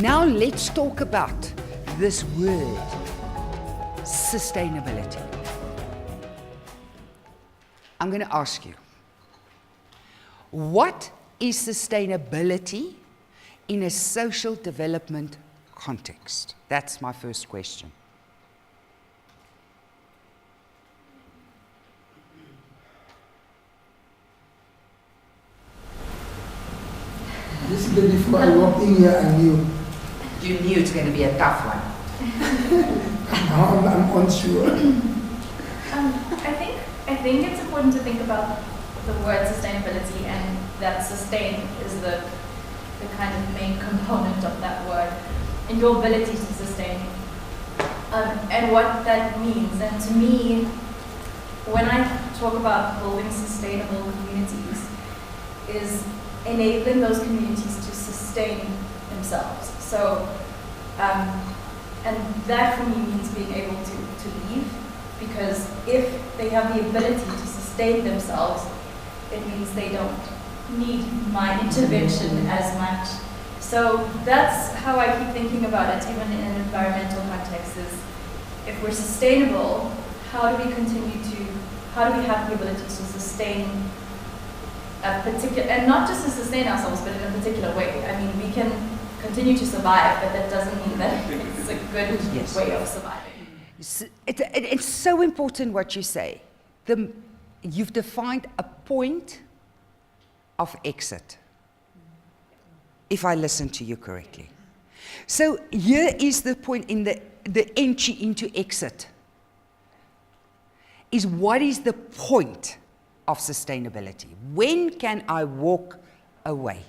Now let's talk about this word, sustainability. I'm going to ask you, what is sustainability in a social development context? That's my first question. Basically, before I walked in here, I knew. You knew it's going to be a tough one. Now I'm unsure. I think it's important to think about the word sustainability, and that sustain is the kind of main component of that word, and your ability to sustain, and what that means. And to me, when I talk about building sustainable communities, is enabling those communities to sustain themselves. So, and that for me means being able to leave, because if they have the ability to sustain themselves, it means they don't need my intervention as much. So that's how I keep thinking about it, even in an environmental context, is if we're sustainable, how do we have the ability to sustain a particular, and not just to sustain ourselves, but in a particular way. I mean, we can continue to survive, but that doesn't mean that it's a good way of surviving. It's so important what you say. You've defined a point of exit, if I listen to you correctly. So here is the point in the entry into exit, is what is the point of sustainability? When can I walk away?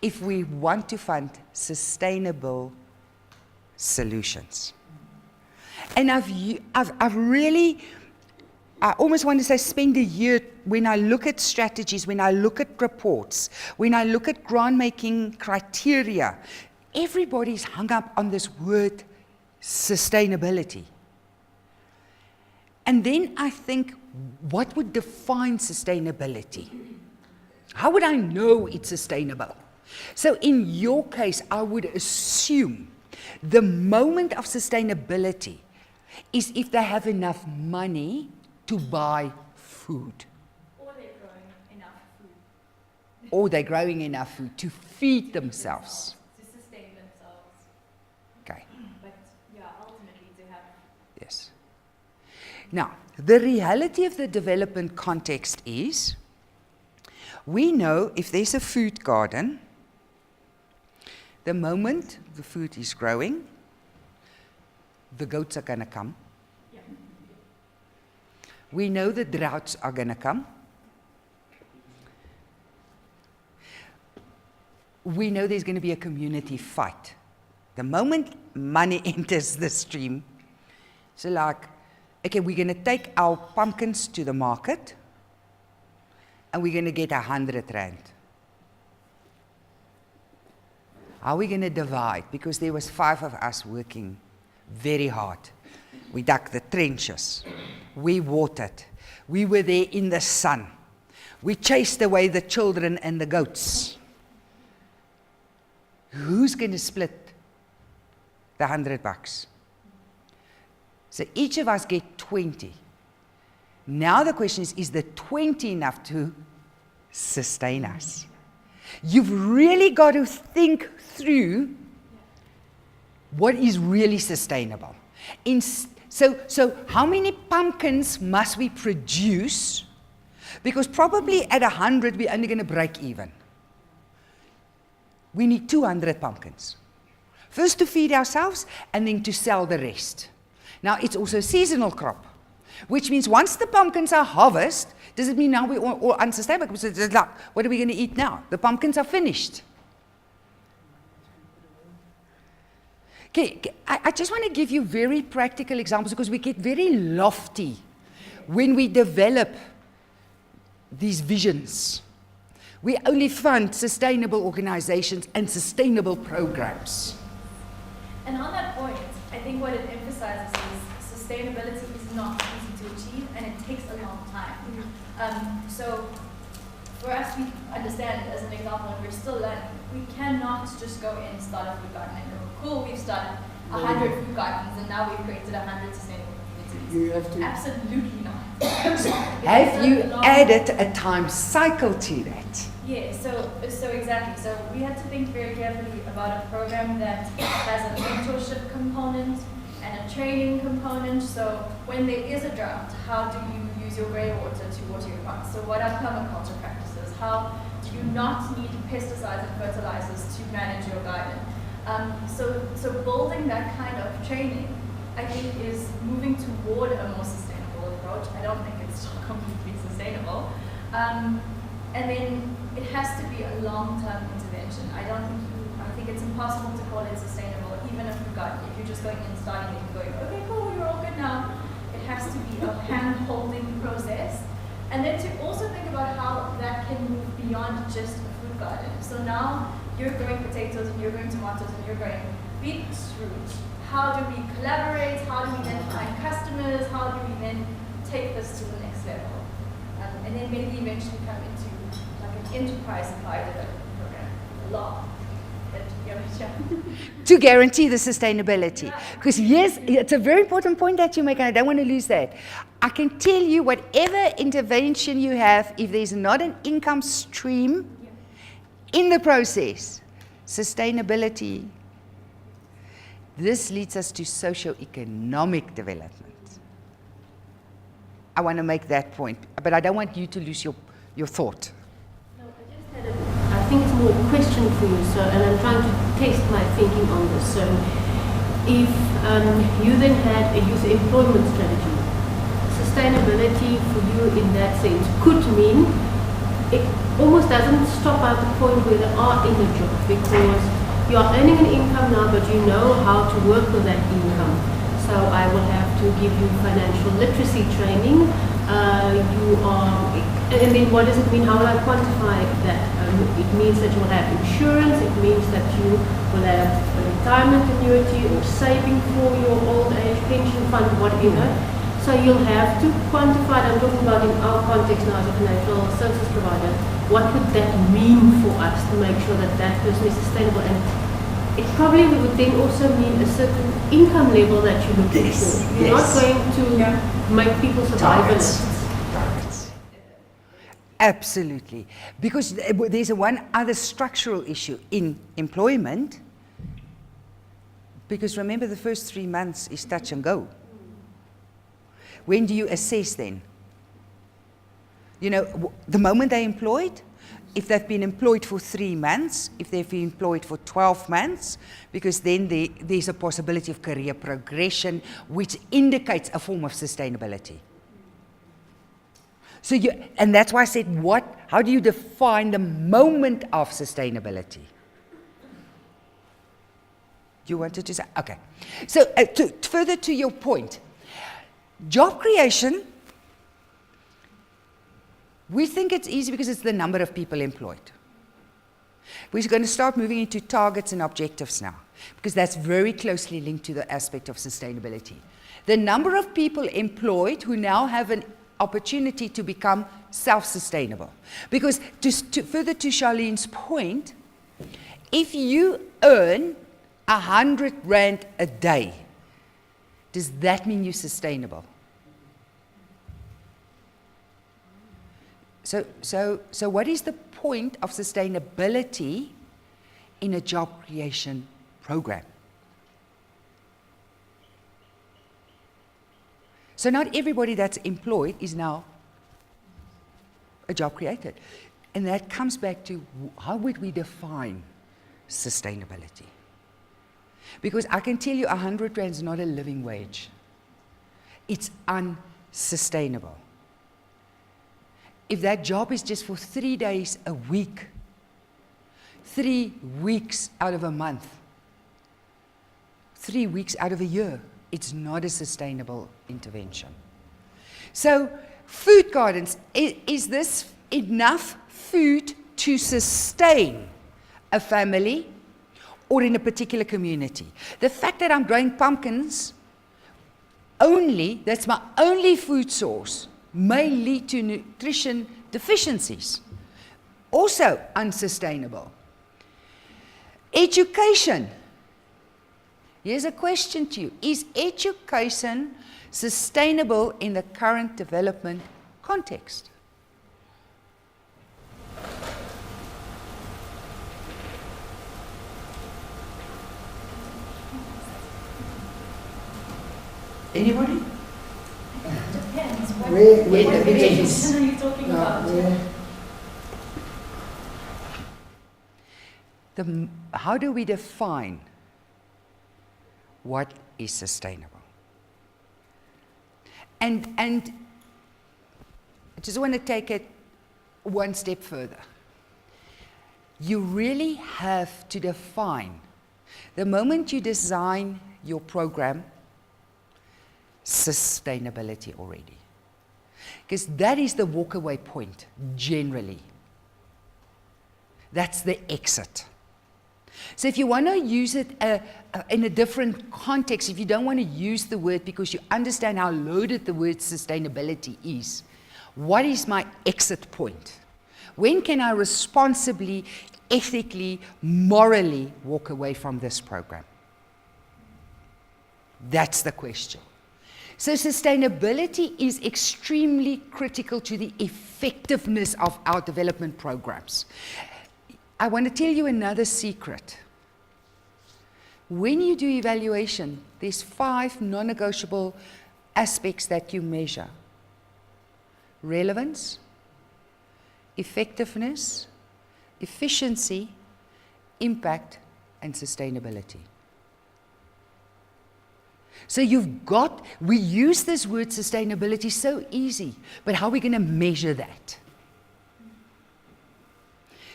If we want to find sustainable solutions. And I've really, I almost want to say spend a year when I look at strategies, when I look at reports, when I look at grant-making criteria, everybody's hung up on this word sustainability. And then I think, what would define sustainability? How would I know it's sustainable? So in your case, I would assume the moment of sustainability is if they have enough money to buy food. Or they're growing enough food. Or they're growing enough food to feed themselves. To sustain themselves. Okay. But yeah, ultimately to have. Yes. Now, the reality of the development context is, we know if there's a food garden, the moment the food is growing, the goats are going to come. Yeah. We know the droughts are going to come. We know there's going to be a community fight. The moment money enters the stream, so like, okay, we're going to take our pumpkins to the market, and we're going to get 100 rand. How are we going to divide? Because there was 5 of us working very hard. We dug the trenches. We watered. We were there in the sun. We chased away the children and the goats. Who's going to split the $100? So each of us get 20. Now the question is the 20 enough to sustain us? You've really got to think through what is really sustainable. So how many pumpkins must we produce? Because probably at 100, we're only going to break even. We need 200 pumpkins. First to feed ourselves, and then to sell the rest. Now, it's also a seasonal crop, which means once the pumpkins are harvested, does it mean now we're all unsustainable? Because it's like, what are we going to eat now? The pumpkins are finished. Okay, I just want to give you very practical examples, because we get very lofty when we develop these visions. We only fund sustainable organizations and sustainable programs. And on that point, I think what it emphasizes is sustainability is not easy to achieve, and it takes a long time. So for us, we understand, as an example, and we're still learning, we cannot just go in and start a food garden and go, cool, we've started 100 food gardens and now we've created 100 sustainable communities. You have to. Absolutely not. Have you added a time cycle to that? Yeah, so exactly. So we had to think very carefully about a program that has a mentorship component and a training component. So when there is a drought, how do you use your grey water to water your plants? So what are permaculture practices? How do you not need pesticides and fertilizers to manage your garden? So building that kind of training, I think, is moving toward a more sustainable approach. I don't think it's still completely sustainable. And then it has to be a long-term intervention. I think it's impossible to call it sustainable, even if you've got, if you're just going in, starting it and going, okay, cool, you're all good now. It has to be a hand-holding process. And then to also think about how that can move beyond just a food garden. So now you're growing potatoes and you're growing tomatoes and you're growing beetroot. How do we collaborate? How do we then find customers? How do we then take this to the next level? And then maybe eventually come into like an enterprise supply development program, law. To guarantee the sustainability. Because yes, it's a very important point that you make, and I don't want to lose that. I can tell you, whatever intervention you have, if there's not an income stream in the process, sustainability, this leads us to socio-economic development. I want to make that point, but I don't want you to lose your thought. No, I think it's more a question for you, sir, and I'm trying to test my thinking on this. So, if you then had a youth employment strategy, sustainability for you in that sense could mean it almost doesn't stop at the point where they are in a job, because you are earning an income now, but you know how to work with that income. So I will have to give you financial literacy training. And then what does it mean? How will I quantify that? It means that you will have insurance. It means that you will have a retirement annuity or saving for your old age pension fund, whatever. So you'll have to quantify. I'm talking about in our context now as a financial services provider. What would that mean for us to make sure that that person is sustainable? And it probably would then also mean a certain income level that you're looking for. You're not going to make people survivalists. Targets. Absolutely. Because there's one other structural issue in employment. Because remember, the first 3 months is touch and go. When do you assess then? You know, the moment they're employed, if they've been employed for 3 months, if they've been employed for 12 months, because then there's a possibility of career progression, which indicates a form of sustainability. So and that's why I said, how do you define the moment of sustainability? You wanted to say, okay. So further to your point, job creation, we think it's easy because it's the number of people employed. We're going to start moving into targets and objectives now, because that's very closely linked to the aspect of sustainability. The number of people employed who now have an opportunity to become self-sustainable. Because further to Charlene's point, if you earn 100 Rand a day, does that mean you're sustainable? So what is the point of sustainability in a job creation program? So not everybody that's employed is now a job created. And that comes back to how would we define sustainability? Because I can tell you 100 Rand is not a living wage. It's unsustainable. If that job is just for 3 days a week, 3 weeks out of a month, 3 weeks out of a year, it's not a sustainable intervention. So, food gardens, is this enough food to sustain a family or in a particular community? The fact that I'm growing pumpkins only, that's my only food source, may lead to nutrition deficiencies. also unsustainable. Education. Here's a question to you. Is education sustainable in the current development context? Anybody? It depends. Where What it depends. education are you talking about? How do we define what is sustainable? And I just want to take it one step further. You really have to define, the moment you design your program, sustainability already. Because that is the walk-away point, generally. That's the exit. So if you want to use it in a different context, if you don't want to use the word because you understand how loaded the word sustainability is, what is my exit point? When can I responsibly, ethically, morally walk away from this program? That's the question. So sustainability is extremely critical to the effectiveness of our development programs. I want to tell you another secret. When you do evaluation, there's 5 non-negotiable aspects that you measure. Relevance, effectiveness, efficiency, impact, and sustainability. So we use this word sustainability so easy, but how are we going to measure that?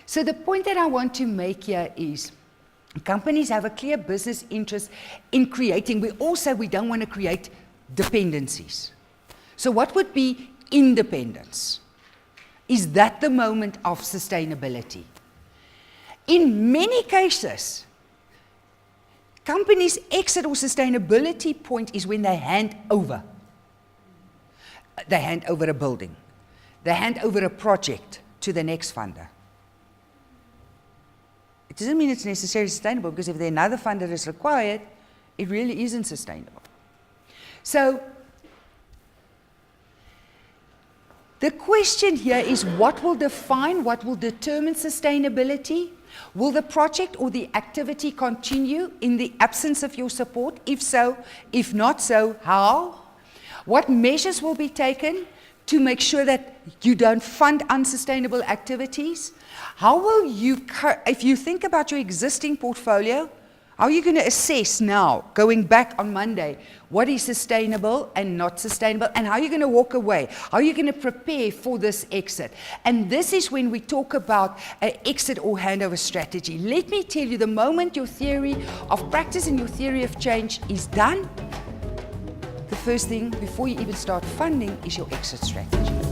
So the point that I want to make here is companies have a clear business interest in creating. We don't want to create dependencies. So what would be independence? Is that the moment of sustainability? In many cases, companies' exit or sustainability point is when they hand over. They hand over a building. They hand over a project to the next funder. It doesn't mean it's necessarily sustainable, because if there's another funder that is required, it really isn't sustainable. So the question here is, what will determine sustainability? Will the project or the activity continue in the absence of your support? If so, if not so, how? What measures will be taken to make sure that you don't fund unsustainable activities? How will you, if you think about your existing portfolio, how are you going to assess now, going back on Monday, what is sustainable and not sustainable, and how are you going to walk away? How are you going to prepare for this exit? And this is when we talk about an exit or handover strategy. Let me tell you, the moment your theory of practice and your theory of change is done, the first thing before you even start funding is your exit strategy.